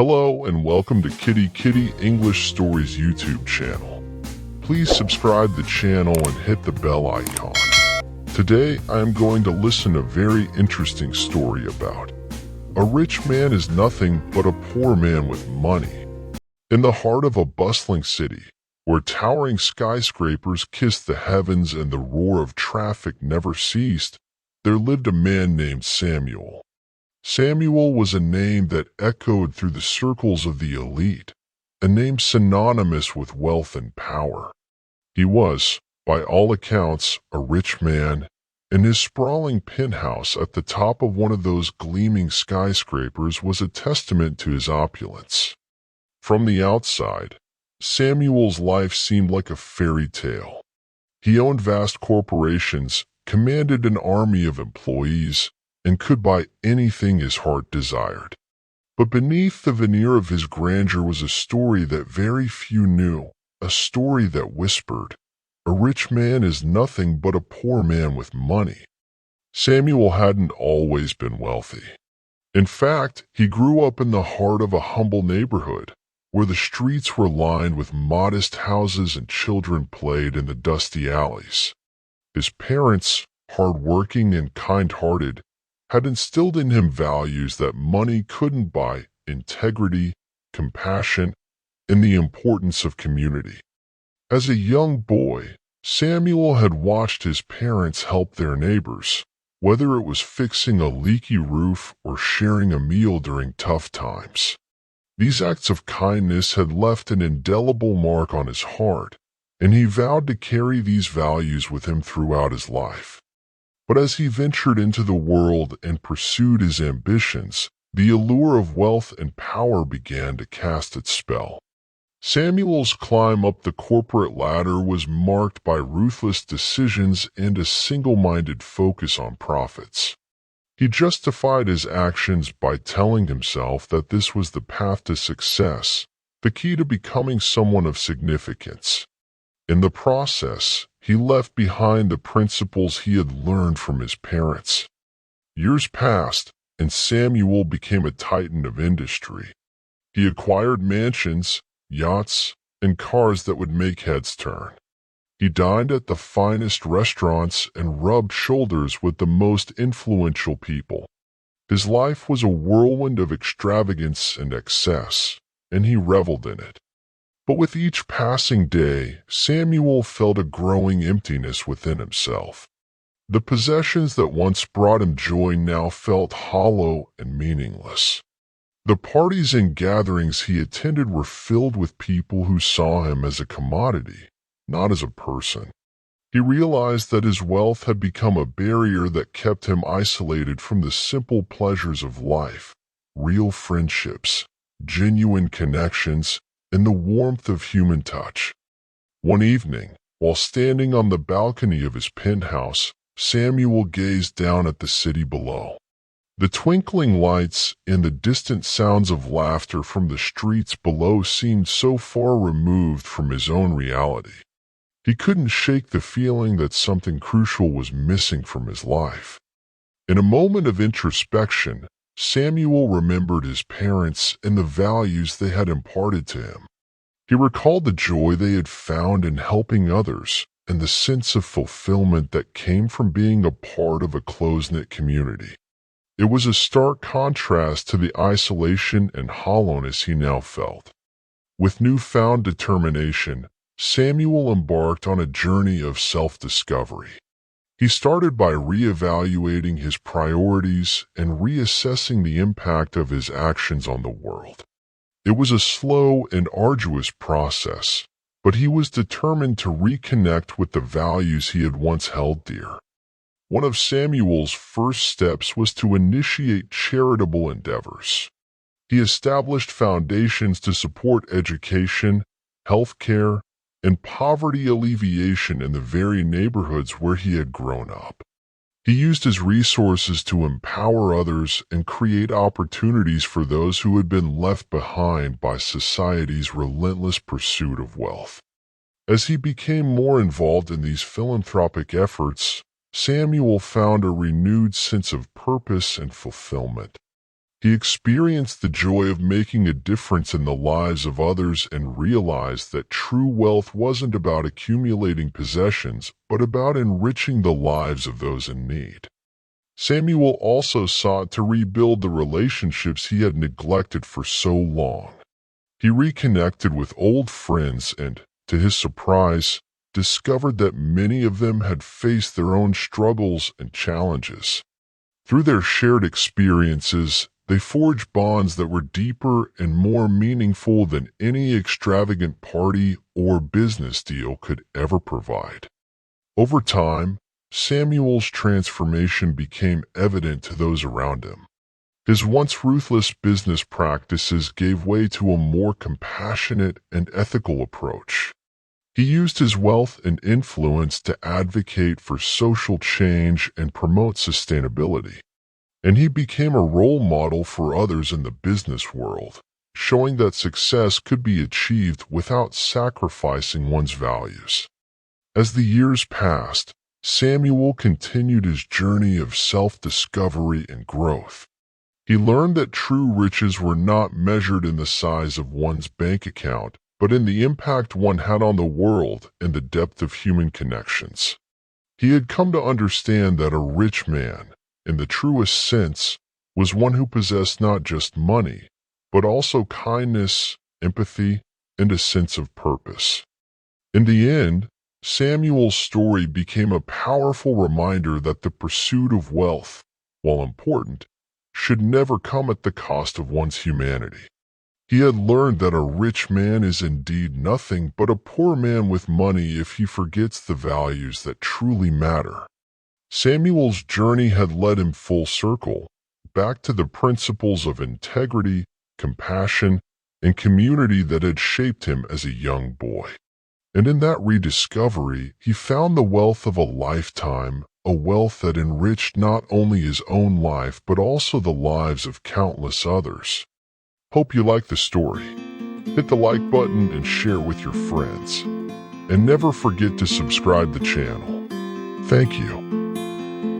Hello and welcome to Kiddi English Stories YouTube channel. Please subscribe the channel and hit the bell icon. Today I am going to listen to a very interesting story about a rich man is nothing but a poor man with money. In the heart of a bustling city, where towering skyscrapers kissed the heavens and the roar of traffic never ceased, there lived a man named Samuel. Samuel was a name that echoed through the circles of the elite, a name synonymous with wealth and power. He was, by all accounts, a rich man, and his sprawling penthouse at the top of one of those gleaming skyscrapers was a testament to his opulence. From the outside, Samuel's life seemed like a fairy tale. He owned vast corporations, commanded an army of employees, and could buy anything his heart desired. But beneath the veneer of his grandeur was a story that very few knew, a story that whispered, "A rich man is nothing but a poor man with money." Samuel hadn't always been wealthy. In fact, he grew up in the heart of a humble neighborhood, where the streets were lined with modest houses and children played in the dusty alleys. His parents, hard-working and kind-hearted, had instilled in him values that money couldn't buy: integrity, compassion, and the importance of community. As a young boy, Samuel had watched his parents help their neighbors, whether it was fixing a leaky roof or sharing a meal during tough times. These acts of kindness had left an indelible mark on his heart, and he vowed to carry these values with him throughout his life. But as he ventured into the world and pursued his ambitions, the allure of wealth and power began to cast its spell. Samuel's climb up the corporate ladder was marked by ruthless decisions and a single-minded focus on profits. He justified his actions by telling himself that this was the path to success, the key to becoming someone of significance. In the process, he left behind the principles he had learned from his parents. Years passed, and Samuel became a titan of industry. He acquired mansions, yachts, and cars that would make heads turn. He dined at the finest restaurants and rubbed shoulders with the most influential people. His life was a whirlwind of extravagance and excess, and he reveled in it. But with each passing day, Samuel felt a growing emptiness within himself. The possessions that once brought him joy now felt hollow and meaningless. The parties and gatherings he attended were filled with people who saw him as a commodity, not as a person. He realized that his wealth had become a barrier that kept him isolated from the simple pleasures of life, real friendships, genuine connections, and the warmth of human touch. One evening, while standing on the balcony of his penthouse, Samuel gazed down at the city below. The twinkling lights and the distant sounds of laughter from the streets below seemed so far removed from his own reality. He couldn't shake the feeling that something crucial was missing from his life. In a moment of introspection, Samuel remembered his parents and the values they had imparted to him. He recalled the joy they had found in helping others and the sense of fulfillment that came from being a part of a close-knit community. It was a stark contrast to the isolation and hollowness he now felt. With newfound determination, Samuel embarked on a journey of self-discovery. He started by reevaluating his priorities and reassessing the impact of his actions on the world. It was a slow and arduous process, but he was determined to reconnect with the values he had once held dear. One of Samuel's first steps was to initiate charitable endeavors. He established foundations to support education, health care, and poverty alleviation in the very neighborhoods where he had grown up. He used his resources to empower others and create opportunities for those who had been left behind by society's relentless pursuit of wealth. As he became more involved in these philanthropic efforts, Samuel found a renewed sense of purpose and fulfillment. He experienced the joy of making a difference in the lives of others and realized that true wealth wasn't about accumulating possessions, but about enriching the lives of those in need. Samuel also sought to rebuild the relationships he had neglected for so long. He reconnected with old friends and, to his surprise, discovered that many of them had faced their own struggles and challenges. Through their shared experiences, they forged bonds that were deeper and more meaningful than any extravagant party or business deal could ever provide. Over time, Samuel's transformation became evident to those around him. His once ruthless business practices gave way to a more compassionate and ethical approach. He used his wealth and influence to advocate for social change and promote sustainability. And he became a role model for others in the business world, showing that success could be achieved without sacrificing one's values. As the years passed, Samuel continued his journey of self-discovery and growth. He learned that true riches were not measured in the size of one's bank account, but in the impact one had on the world and the depth of human connections. He had come to understand that a rich man, in the truest sense, was one who possessed not just money, but also kindness, empathy, and a sense of purpose. In the end, Samuel's story became a powerful reminder that the pursuit of wealth, while important, should never come at the cost of one's humanity. He had learned that a rich man is indeed nothing but a poor man with money if he forgets the values that truly matter. Samuel's journey had led him full circle, back to the principles of integrity, compassion, and community that had shaped him as a young boy. And in that rediscovery, he found the wealth of a lifetime, a wealth that enriched not only his own life but also the lives of countless others. Hope you like the story. Hit the like button and share with your friends. And never forget to subscribe to the channel. Thank you.